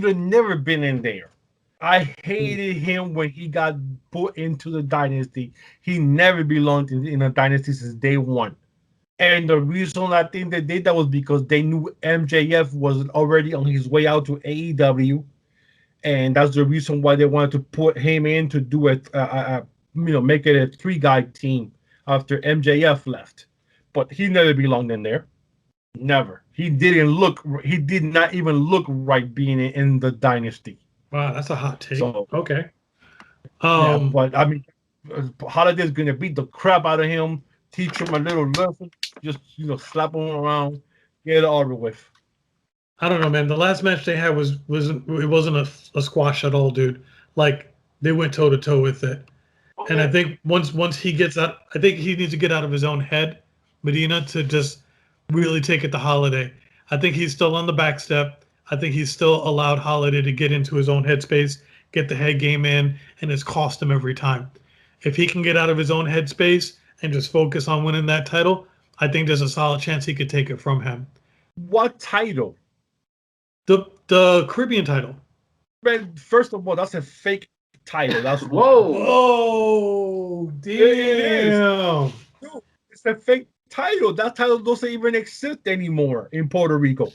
have never been in there. I hated him when he got put into the dynasty. He never belonged in a dynasty since day one. And the reason I think they did that was because they knew MJF was already on his way out to AEW, and that's the reason why they wanted to put him in to do it, make it a 3-guy team after MJF left. But he never belonged in there. Never. He did not even look right being in the dynasty. wow, that's a hot take. So, okay. yeah, but I mean, Holiday's gonna beat the crap out of him, teach him a little lesson, just slap him around, get it over with. I don't know, man. The last match they had wasn't a squash at all, dude. Like they went toe to toe with it. Okay. And I think once he gets out, I think he needs to get out of his own head, Medina, to just really take it to Holiday. I think he's still on the back step. I think he's still allowed Holiday to get into his own headspace, get the head game in, and it's cost him every time. If he can get out of his own headspace and just focus on winning that title, I think there's a solid chance he could take it from him. What title? The Caribbean title. Man, first of all, that's a fake title. That's whoa, damn. Dude, it's a fake title. That title doesn't even exist anymore in Puerto Rico.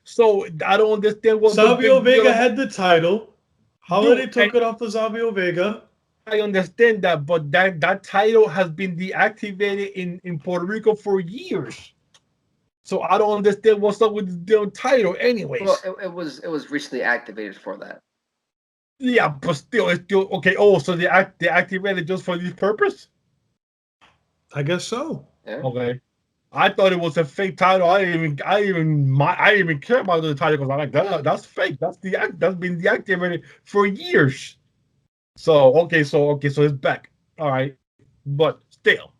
So I don't understand what Savio Vega had the title. Holiday took it off of Savio Vega. I understand that, but that title has been deactivated in Puerto Rico for years. So I don't understand what's up with the title, anyways. Well, it was recently activated for that. Yeah, but still, it's still okay. Oh, so they activated just for this purpose? I guess so. Yeah. Okay. I thought it was a fake title. I didn't even care about the title because I'm like, that's fake. That's been deactivated for years. So okay, so it's back. All right, but still,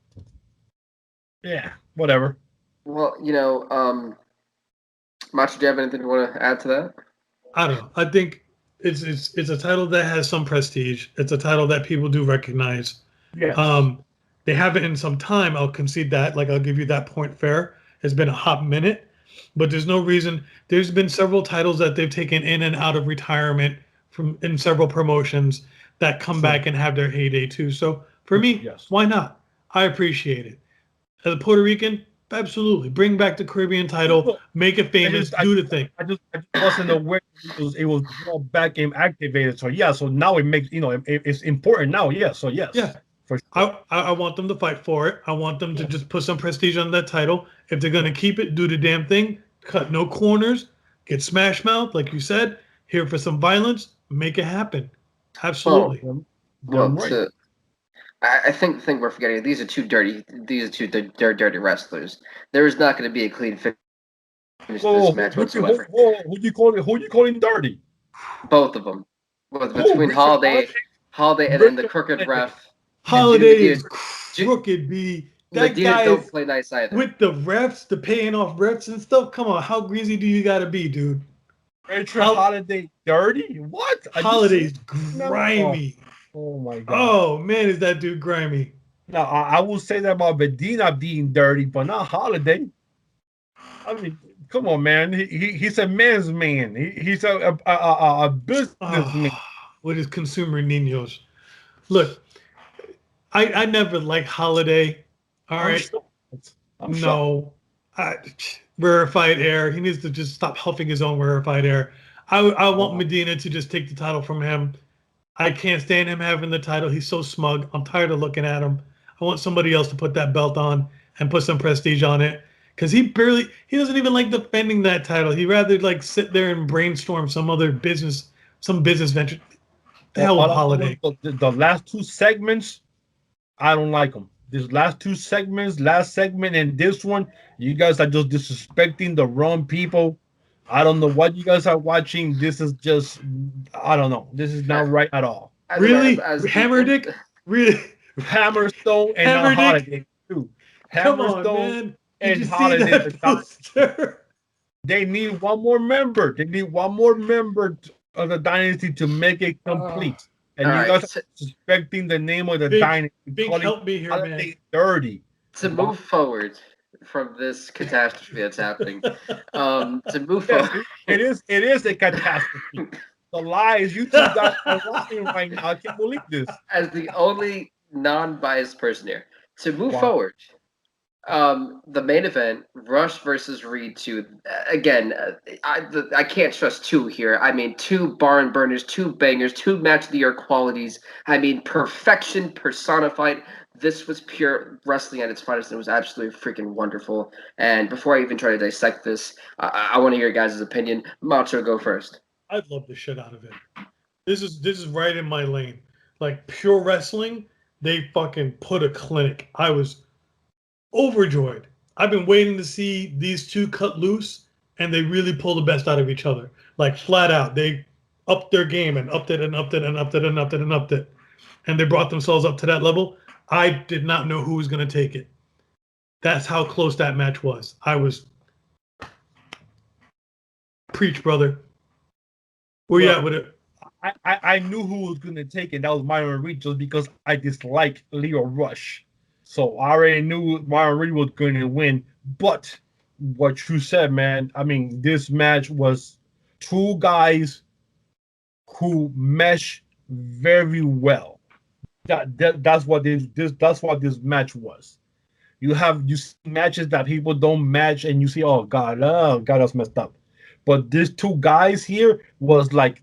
yeah, whatever. Well, Macho, do you have anything you want to add to that? I don't know. I think it's a title that has some prestige. It's a title that people do recognize. Yeah. They haven't in some time. I'll concede that. Like, I'll give you that point fair. It's been a hot minute, but there's no reason. There's been several titles that they've taken in and out of retirement in several promotions that come back and have their heyday too. So for me, yes. Why not? I appreciate it. As a Puerto Rican, absolutely. Bring back the Caribbean title, make it famous, do the thing. I just wasn't aware it was brought back and activated. So yeah, so now it makes it's important now. Yeah, so yes. Yeah. For sure. I want them to fight for it. I want them to just put some prestige on that title. If they're gonna keep it, do the damn thing. Cut no corners. Get smash mouth, like you said. Here for some violence. Make it happen. Absolutely. Well, I think the thing we're forgetting, these are two dirty dirty wrestlers. There is not going to be a clean finish to this match whatsoever. Who you calling dirty? Both of them. Between Holiday and then the crooked ref. Holiday is crooked, B. That Medina guy don't is play nice either. with the refs, the paying off refs and stuff. Come on, how greasy do you gotta be, dude? Rachel Holiday dirty? What? Holiday's Oh, grimy. oh my god. Oh man, is that dude grimy? Now I will say that about Medina being dirty, but not Holiday. I mean, come on, man. He's a man's man. He's a businessman. With his consumer ninos. Look, I never liked Holiday. All right. I'm no. Rarefied air. He needs to just stop huffing his own rarefied air. I want Medina to just take the title from him. I can't stand him having the title. He's so smug. I'm tired of looking at him. I want somebody else to put that belt on and put some prestige on it. Because he doesn't even like defending that title. He'd rather like sit there and brainstorm some business venture. The hell with Holiday. The last two segments, I don't like them. These last two segments, last segment and this one, you guys are just disrespecting the wrong people. I don't know what you guys are watching. This is just, I don't know. This is not right at all. Really? Hammerdick? Really? Hammerstone and not Holiday too. Hammerstone and Holiday. They need one more member. They need one more member of the dynasty to make it complete. And you guys are suspecting the name of the dynasty. Big help me here, man. Dirty. To move forward from this catastrophe that's happening, to move forward. It is a catastrophe. The lies you two guys are lying right now. I can't believe this. As the only non-biased person here, to move forward, the main event, Rush versus Reed 2. Again, I can't trust two here. I mean, two barn burners, two bangers, two match of the year qualities. I mean, perfection personified. This was pure wrestling at its finest, and it was absolutely freaking wonderful. And before I even try to dissect this, I want to hear your guys' opinion. Macho, go first. I'd love the shit out of it. This is right in my lane. Like pure wrestling, they fucking put a clinic. I was overjoyed. I've been waiting to see these two cut loose, and they really pull the best out of each other. Like flat out, they upped their game and upped it and upped it and upped it and upped it and upped it, and they brought themselves up to that level. I did not know who was going to take it. That's how close that match was. I was preach, brother. Where you at with it? I knew who was going to take it. That was Myron Reed, just because I dislike Leo Rush. So I already knew Myron Reed was going to win. But what you said, man, I mean, this match was two guys who mesh very well. That's what this match was. You see matches that people don't match, and you see, oh God, that's messed up. But these two guys here was like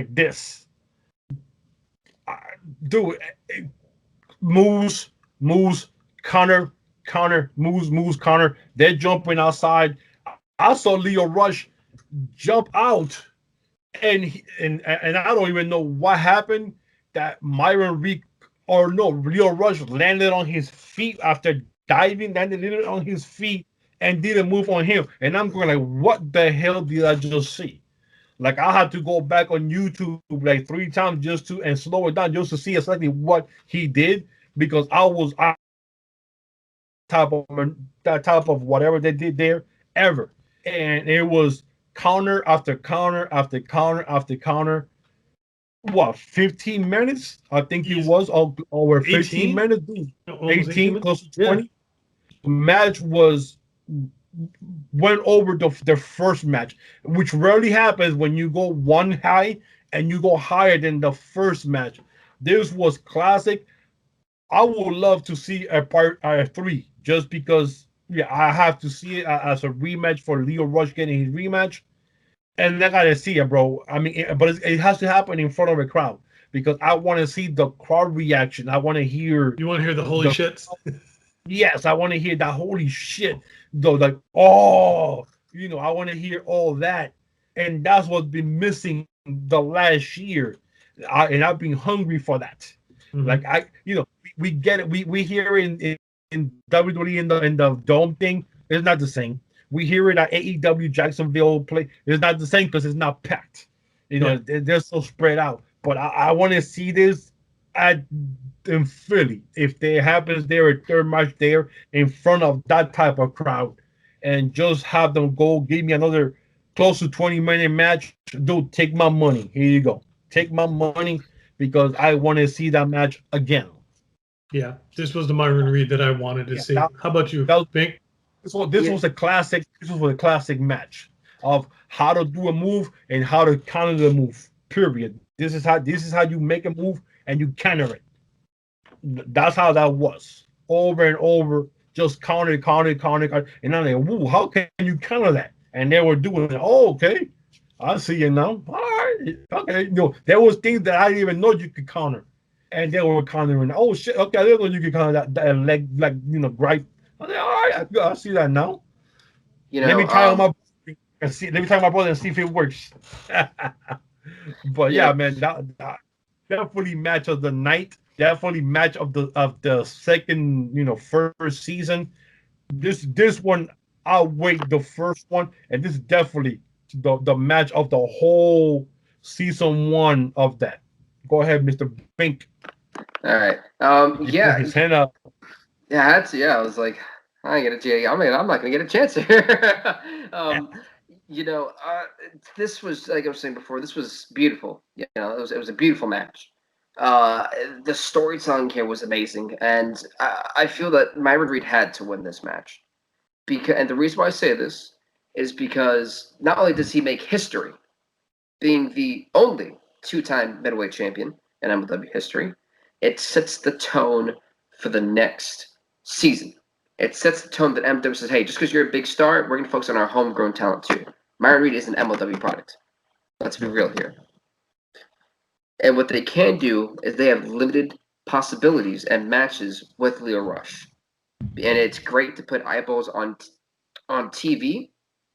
this. Dude, moves, counter, moves, counter. They're jumping outside. I saw Leo Rush jump out, and I don't even know what happened. That Leo Rush landed on his feet after diving, landed on his feet and didn't move on him. And I'm going like, what the hell did I just see? Like, I had to go back on YouTube like 3 times and slow it down just to see exactly what he did, because I was top of whatever they did there ever. And it was counter after counter after counter after counter. What, 15 minutes? I think it was over 15 18? Minutes. 18, close to 20. Yeah. The match went over the first match, which rarely happens when you go one high and you go higher than the first match. This was classic. I would love to see a part 3, just because I have to see it as a rematch for Leo Rush getting his rematch. And I gotta see it, bro. I mean, but it has to happen in front of a crowd, because I want to see the crowd reaction. I want to hear. You want to hear the holy shits? Yes, I want to hear that holy shit. Though, like, I want to hear all that, and that's what's been missing the last year. And I've been hungry for that. Mm-hmm. Like we get it. We hear it in WWE in the dome thing. It's not the same. We hear it at AEW Jacksonville play. It's not the same because it's not packed. They're so spread out. But I want to see this at in Philly, if there happens there a third match there in front of that type of crowd, and just have them go give me another close to 20-minute match, dude, take my money. Here you go. Take my money because I want to see that match again. Yeah, this was the Myron Reed that I wanted to Yeah, see. How about you, that, Pink? this was a classic. This was a classic match of how to do a move and how to counter the move. Period. This is how you make a move and you counter it. That's how that was over and over. Just counter, counter, counter, counter. And I'm like, woo, how can you counter that? And they were doing it. Oh, okay. I see you now. All right. Okay. There was things that I didn't even know you could counter. And they were countering. Oh shit. Okay, I didn't know you could counter that leg, like right. I was like, all right, I see that now. Let me try on my and see. Let me try on my brother and see if it works. But yeah, man, that definitely match of the night. Definitely match of the second, first season. This one outweighed the first one, and this is definitely the match of the whole season one of that. Go ahead, Mr. Bink. All right. He put his hand up. Yeah, I was like, I ain't gonna get. I'm not gonna get a chance here. This was, like I was saying before. This was beautiful. It was a beautiful match. The storytelling here was amazing, and I feel that Myron Reed had to win this match and the reason why I say this is because not only does he make history, being the only two-time middleweight champion in MLW history, it sets the tone for the next season. It sets the tone that MLW says, hey, just because you're a big star, we're going to focus on our homegrown talent too. Myron Reed is an MLW product. Let's be real here. And what they can do is they have limited possibilities and matches with Lio Rush. And it's great to put eyeballs on TV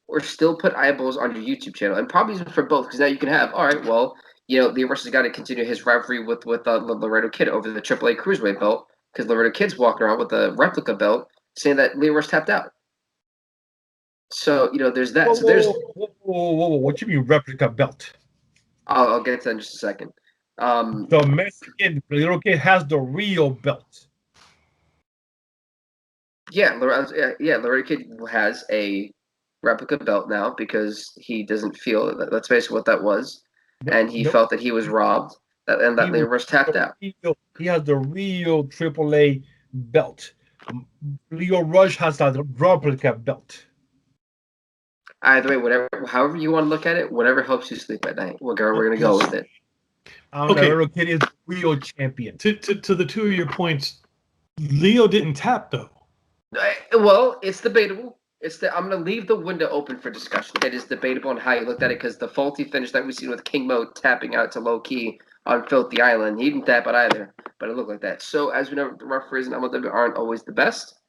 or still put eyeballs on your YouTube channel. And probably for both, because now you can have, all right, well, Lio Rush has got to continue his rivalry with Laredo Kid over the AAA Cruiserweight belt, because Laredo Kid's walking around with a replica belt saying that Lio Rush tapped out. So, there's that. Whoa. What you mean replica belt? I'll get to that in just a second. The Mexican Laredo Kid has the real belt. Yeah, Laredo Kid has a replica belt now because he doesn't feel that's basically what that was, and he felt that he was robbed, and that Lio Rush tapped out. He has the real AAA belt. Lio Rush has a replica belt. Either way, however you want to look at it, whatever helps you sleep at night. We're gonna go with it. Okay, Laredo Kid is the real champion. To the two of your points, Lio didn't tap though. Well, it's debatable. I'm going to leave the window open for discussion. It is debatable on how you looked at it, because the faulty finish that we've seen with King Mo tapping out to low key on Filthy Island, he didn't tap it either, but it looked like that. So, as we know, the referees in MLW aren't always the best.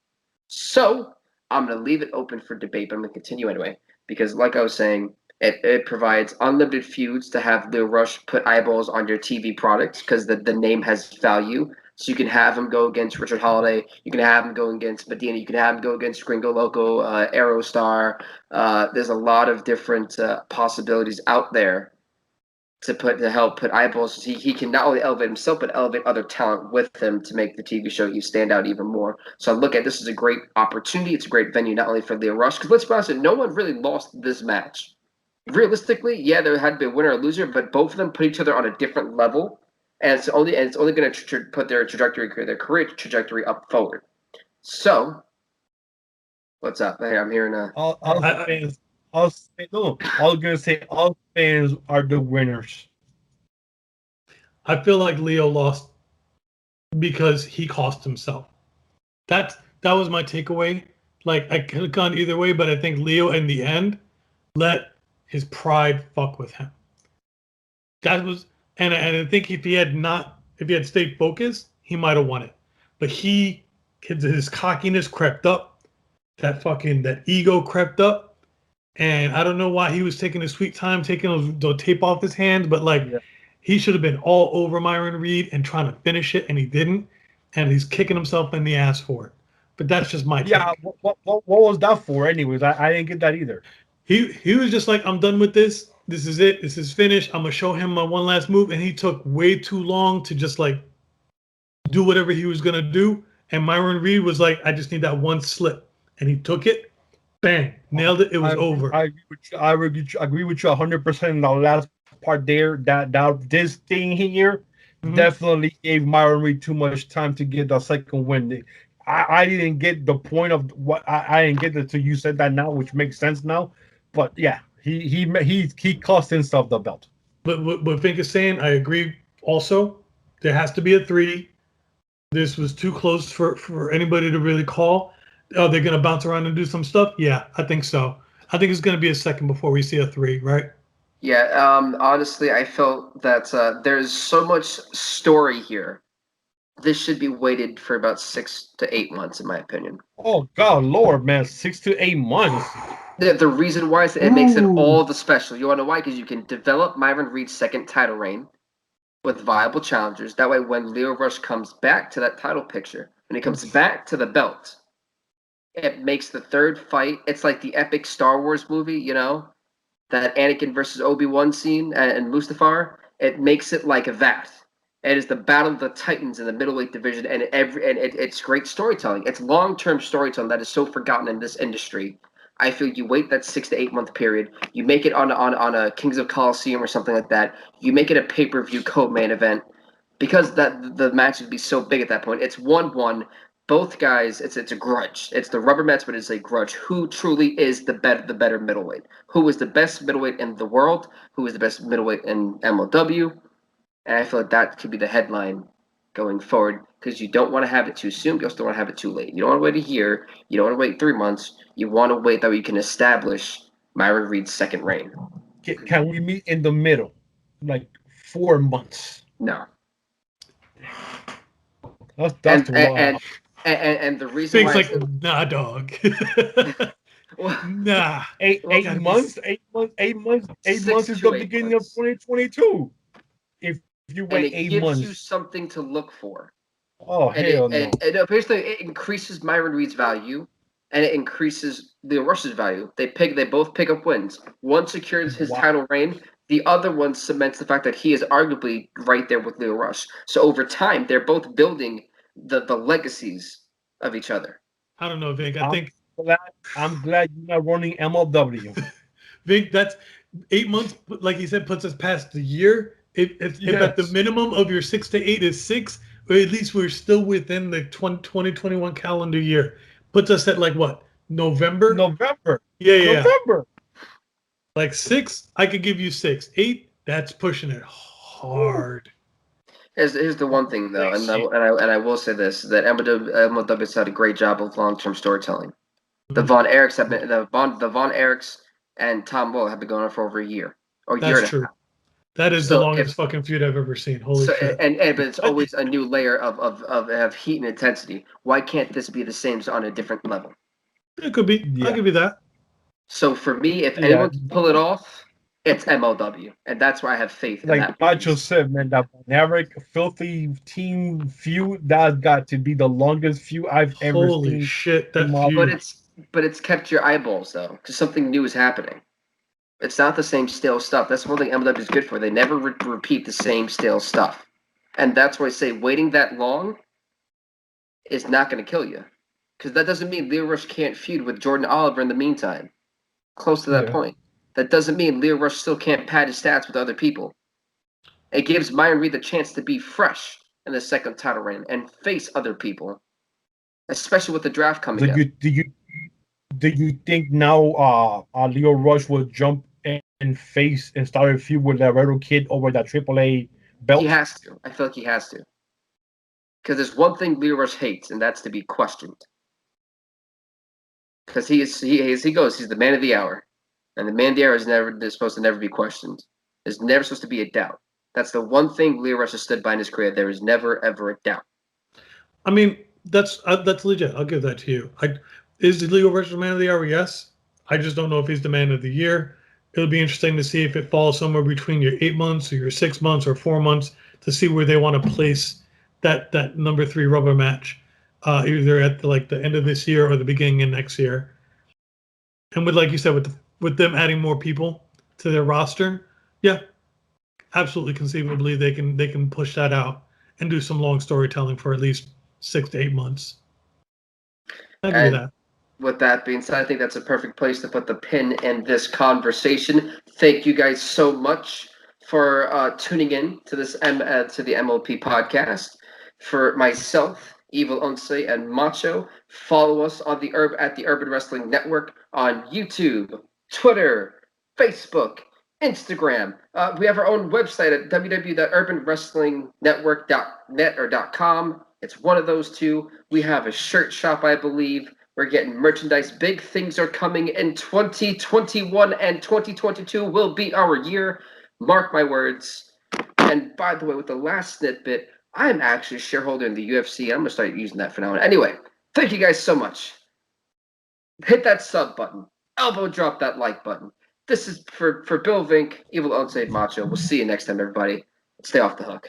So, I'm going to leave it open for debate, but I'm going to continue anyway, because like I was saying, it provides unlimited feuds to have Lio Rush put eyeballs on your TV product, because the name has value. So you can have him go against Richard Holiday. You can have him go against Medina. You can have him go against Gringo Loco, Aerostar. There's a lot of different possibilities out there to help put eyeballs. He can not only elevate himself, but elevate other talent with him to make the TV show you stand out even more. So I look at this as a great opportunity. It's a great venue, not only for Lio Rush, because let's be honest, no one really lost this match. Realistically, yeah, there had to be a winner or loser, but both of them put each other on a different level. And it's only going to put their career trajectory up forward. So, what's up? Hey, I'm hearing all fans are the winners. I feel like Lio lost because he cost himself. That was my takeaway. Like, I could have gone either way, but I think Lio in the end let his pride fuck with him. That was. And I think if he had stayed focused, he might have won it. But his cockiness crept up, that ego crept up, and I don't know why he was taking his sweet time, taking the tape off his hands, but he should have been all over Myron Reed and trying to finish it, and he didn't, and he's kicking himself in the ass for it. But that's just my take. Yeah, what was that for anyways? I didn't get that either. He was just like, I'm done with this. This is it. This is finished. I'm going to show him my one last move. And he took way too long to just do whatever he was gonna do. And Myron Reed was like, I just need that one slip, and he took it. Bang, nailed it. It was over. I agree with you 100% in the last part there. That this thing here definitely gave Myron Reed too much time to get the second win. I didn't get the point of what I didn't get it till you said that now, which makes sense now. But yeah, he cost himself the belt. But what Fink is saying, I agree. Also, there has to be a 3. This was too close for anybody to really call. Oh, they're gonna bounce around and do some stuff. Yeah, I think so. I think it's gonna be a second before we see a 3, right? Yeah, honestly, I felt that there's so much story here. This should be waited for about 6 to 8 months, in my opinion. Oh God, Lord, man, 6 to 8 months. The reason why is it makes it all the special. You want to know why? Because you can develop Myron Reed's second title reign with viable challengers. That way, when Lio Rush comes back to that title picture, when he comes back to the belt, it makes the third fight. It's like the epic Star Wars movie, you know, that Anakin versus Obi-Wan scene and Mustafar. It makes it like that. It is the battle of the titans in the middleweight division, and it's great storytelling. It's long-term storytelling that is so forgotten in this industry. I feel you wait that 6 to 8 month period. You make it on a Kings of Colosseum or something like that. You make it a pay-per-view co-main event because that the match would be so big at that point. It's 1-1. Both guys, it's a grudge. It's the rubber match, but it's a grudge. Who truly is the better middleweight? Who is the best middleweight in the world? Who is the best middleweight in MLW? And I feel like that could be the headline going forward because you don't want to have it too soon. You also don't want to have it too late. You don't want to wait a year. You don't want to wait 3 months. You want to wait that way you can establish Myron Reed's second reign. Can we meet in the middle, like 4 months? No. That's and the reason Fink's why like, nah, dog. well, nah. Eight months. 8 months is the beginning of 2022. If you wait 8 gives months, you something to look for. Oh hell no! And basically, it increases Myron Reed's value, and it increases Lio Rush's value. They both pick up wins. One secures his title reign. The other one cements the fact that he is arguably right there with Lio Rush. So over time, they're both building the legacies of each other. I don't know, Vink. I'm glad you're not running MLW. Vink, that's 8 months. Like he said, puts us past the year. If at the minimum of your 6 to 8 is 6, or at least we're still within the 2021 calendar year, puts us at like what? November. Yeah. November. Like 6, I could give you 6. 8, that's pushing it hard. Here's the one thing though, and I will say this: that MLW has had a great job of long-term storytelling. The Von Erichs have been the Von Erichs and Tom Lowe have been going on for over a year or That's year and true. a half. That is the longest fucking feud I've ever seen. Holy shit! But it's always a new layer of heat and intensity. Why can't this be the same on a different level? It could be. Yeah. I'll give you that. So for me, if anyone can pull it off, it's MLW, and that's why I have faith in that. Like I just said, man, that Eric filthy team feud that's got to be the longest feud I've ever seen. Holy shit, that feud! But it's kept your eyeballs though, because something new is happening. It's not the same stale stuff. That's one thing MLW is good for. They never repeat the same stale stuff, and that's why I say waiting that long is not going to kill you, because that doesn't mean Lio Rush can't feud with Jordan Oliver in the meantime. Close to that point. That doesn't mean Lio Rush still can't pad his stats with other people. It gives Myron Reed the chance to be fresh in the second title reign and face other people, especially with the draft coming up. Do you think now Lio Rush will jump and face and start a feud with Laredo Kid over that AAA belt? He has to. I feel like he has to. Because there's one thing Lio Rush hates, and that's to be questioned. Because he's the man of the hour. And the man of the hour is supposed to never be questioned. There's never supposed to be a doubt. That's the one thing Lio Rush has stood by in his career. There is never, ever a doubt. I mean, that's legit. I'll give that to you. Is Lio Rush the man of the hour? Yes. I just don't know if he's the man of the year. It'll be interesting to see if it falls somewhere between your 8 months or your 6 months or 4 months to see where they want to place that number 3 rubber match, either at the end of this year or the beginning of next year. And like you said, with them adding more people to their roster, yeah, absolutely conceivably they can push that out and do some long storytelling for at least 6 to 8 months. I can do that. With that being said, I think that's a perfect place to put the pin in this conversation. Thank you guys so much for tuning in to this to the MLP podcast. For myself, Evil Once, and Macho, follow us on at the Urban Wrestling Network on YouTube, Twitter, Facebook, Instagram. We have our own website at www.urbanwrestlingnetwork.net or .com. It's one of those two. We have a shirt shop, I believe. We're getting merchandise. Big things are coming in 2021, and 2022 will be our year. Mark my words. And by the way, with the last snippet, I'm actually a shareholder in the UFC. I'm going to start using that for now. Anyway, thank you guys so much. Hit that sub button. Elbow drop that like button. This is for Bill Vink, Evil Unsaved Macho. We'll see you next time, everybody. Stay off the hook.